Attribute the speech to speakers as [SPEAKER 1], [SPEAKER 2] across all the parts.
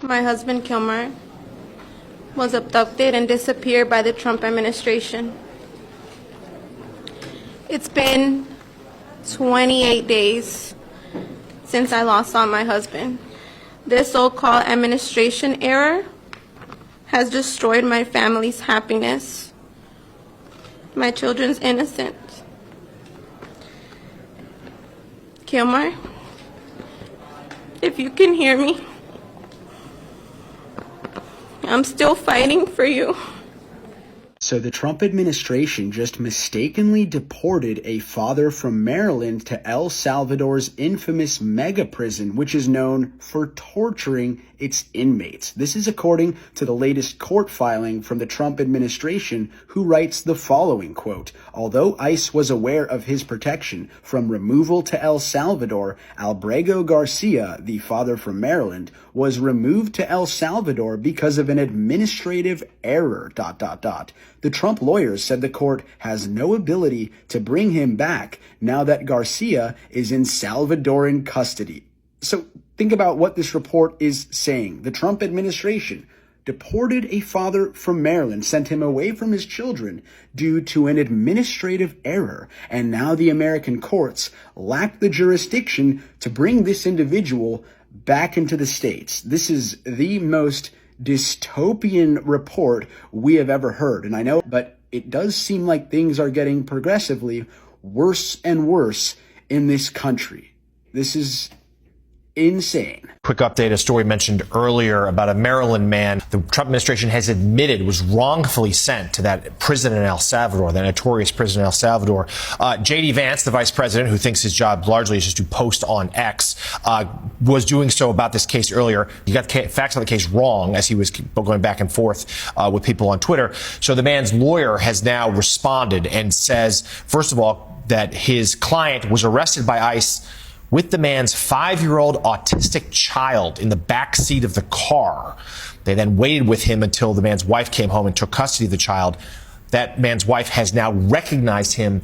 [SPEAKER 1] My husband, Kilmer, was abducted and disappeared by the Trump administration. It's been 28 days since I lost on my husband. This so-called administration error has destroyed my family's happiness, my children's innocence. Kilmer, if you can hear me, I'm still fighting for you.
[SPEAKER 2] So the Trump administration just mistakenly deported a father from Maryland to El Salvador's infamous mega prison, which is known for torturing its inmates. This is according to the latest court filing from the Trump administration, who writes the following, quote, "Although ICE was aware of his protection from removal to El Salvador, Albrego Garcia, the father from Maryland, was removed to El Salvador because of an administrative error, ... The Trump lawyers said the court has no ability to bring him back now that Garcia is in Salvadoran custody." So think about what this report is saying. The Trump administration deported a father from Maryland, sent him away from his children due to an administrative error, and now the American courts lack the jurisdiction to bring this individual back into the States. This is the most dystopian report we have ever heard. And I know, but it does seem like things are getting progressively worse and worse in this country. This is insane.
[SPEAKER 3] Quick update, a story mentioned earlier about a Maryland man the Trump administration has admitted was wrongfully sent to that prison in El Salvador, that notorious prison in El Salvador. J.D. Vance, the vice president, who thinks his job largely is just to post on X, was doing so about this case earlier. He got the facts on the case wrong as he was going back and forth with people on Twitter. So the man's lawyer has now responded and says, first of all, that his client was arrested by ICE with the man's 5-year-old autistic child in the back seat of the car. They then waited with him until the man's wife came home and took custody of the child. That man's wife has now recognized him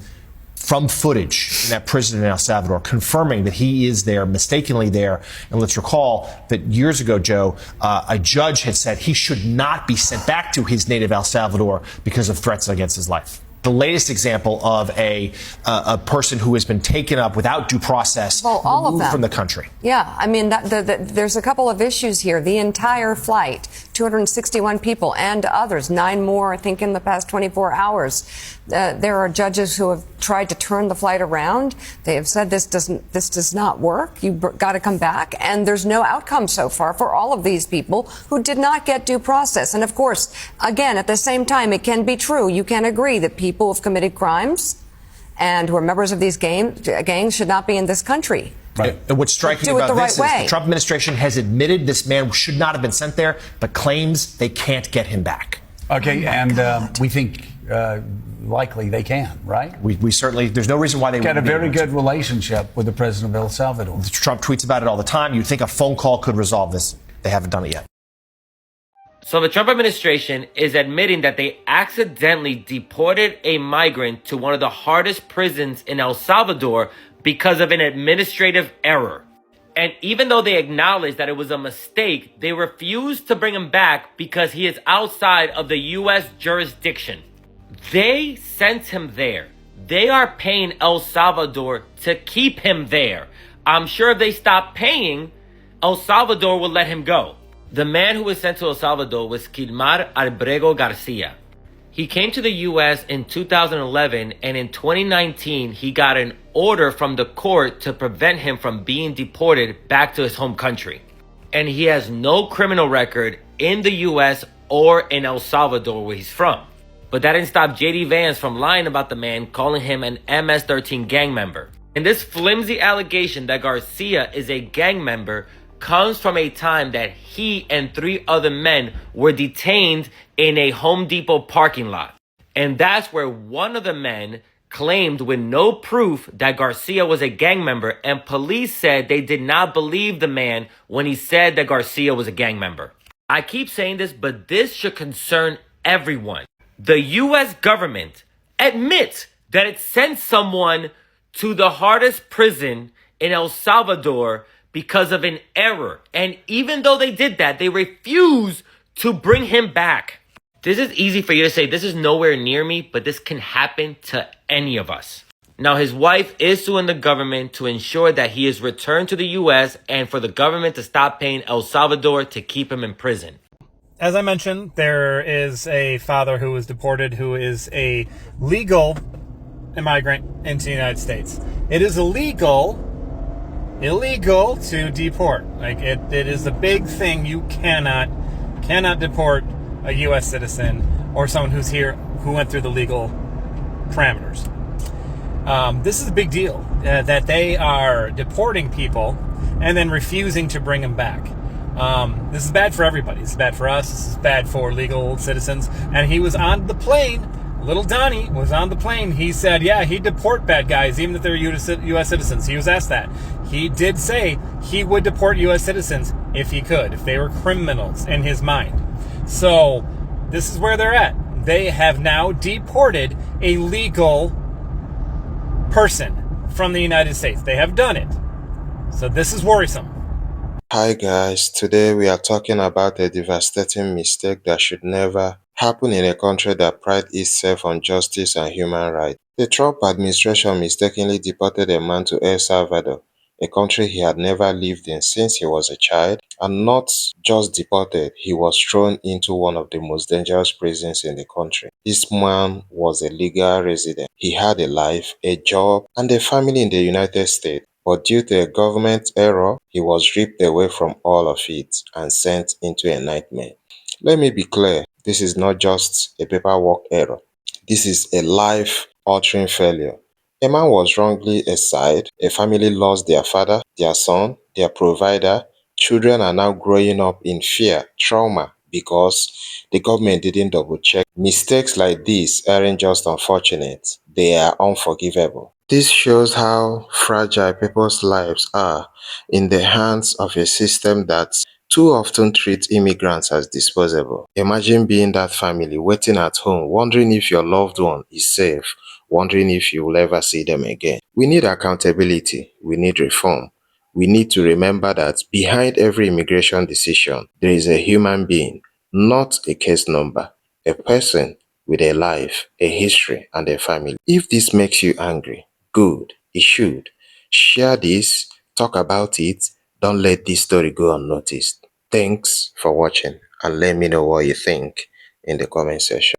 [SPEAKER 3] from footage in that prison in El Salvador, confirming that he is there, mistakenly there. And let's recall that years ago, Joe, a judge had said he should not be sent back to his native El Salvador because of threats against his life. The latest example of a person who has been taken up without due process,
[SPEAKER 4] all of them
[SPEAKER 3] from the country.
[SPEAKER 4] Yeah, I mean, there's a couple of issues here. The entire flight, 261 people and others, 9 more, I think, in the past 24 hours. There are judges who have tried to turn the flight around. They have said this does not work. You've got to come back. And there's no outcome so far for all of these people who did not get due process. And of course, again, at the same time, it can be true. You can agree that people who have committed crimes and who are members of these gangs should not be in this country.
[SPEAKER 3] Right. And what's striking about this is the Trump administration has admitted this man should not have been sent there, but claims they can't get him back.
[SPEAKER 5] Okay, and we think likely they can, right?
[SPEAKER 3] We certainly, there's no reason why they wouldn't.
[SPEAKER 5] Got a very good relationship with the president of El Salvador.
[SPEAKER 3] Trump tweets about it all the time. You'd think a phone call could resolve this. They haven't done it yet.
[SPEAKER 6] So the Trump administration is admitting that they accidentally deported a migrant to one of the hardest prisons in El Salvador because of an administrative error. And even though they acknowledge that it was a mistake, they refuse to bring him back because he is outside of the U.S. jurisdiction. They sent him there. They are paying El Salvador to keep him there. I'm sure if they stop paying, El Salvador will let him go. The man who was sent to El Salvador was Kilmer Albrego Garcia. He came to the U.S. in 2011, and in 2019, he got an order from the court to prevent him from being deported back to his home country. And he has no criminal record in the U.S. or in El Salvador, where he's from. But that didn't stop J.D. Vance from lying about the man, calling him an MS-13 gang member. And this flimsy allegation that Garcia is a gang member comes from a time that he and 3 other men were detained in a Home Depot parking lot. And that's where one of the men claimed with no proof that Garcia was a gang member, and police said they did not believe the man when he said that Garcia was a gang member. I keep saying this, but this should concern everyone. The U.S. government admits that it sent someone to the hardest prison in El Salvador because of an error. And even though they did that, they refuse to bring him back. This is easy for you to say, this is nowhere near me, but this can happen to any of us. Now, his wife is suing the government to ensure that he is returned to the U.S. and for the government to stop paying El Salvador to keep him in prison.
[SPEAKER 7] As I mentioned, there is a father who was deported who is a legal immigrant into the United States. It is illegal to deport. Like it is a big thing. You cannot deport a U.S. citizen or someone who's here who went through the legal parameters. This is a big deal that they are deporting people and then refusing to bring them back. This is bad for everybody. This is bad for us. This is bad for legal citizens. And he was on the plane. Little Donnie was on the plane. He said, yeah, he'd deport bad guys, even if they're U.S. citizens. He was asked that. He did say he would deport U.S. citizens if he could, if they were criminals in his mind. So this is where they're at. They have now deported a legal person from the United States. They have done it. So this is worrisome.
[SPEAKER 8] Hi guys, today we are talking about a devastating mistake that should never happen in a country that prides itself on justice and human rights. The Trump administration mistakenly deported a man to El Salvador, a country he had never lived in since he was a child, and not just deported, he was thrown into one of the most dangerous prisons in the country. This man was a legal resident. He had a life, a job, and a family in the United States. But due to a government error, he was ripped away from all of it and sent into a nightmare. Let me be clear, this is not just a paperwork error. This is a life-altering failure. A man was wrongly assigned, a family lost their father, their son, their provider. Children are now growing up in fear, trauma, because the government didn't double-check. Mistakes like this aren't just unfortunate, they are unforgivable. This shows how fragile people's lives are in the hands of a system that too often treats immigrants as disposable. Imagine being that family waiting at home, wondering if your loved one is safe, wondering if you will ever see them again. We need accountability. We need reform. We need to remember that behind every immigration decision, there is a human being, not a case number, a person with a life, a history, and a family. If this makes you angry, good, it should. Share this, talk about it, don't let this story go unnoticed. Thanks for watching and let me know what you think in the comment section.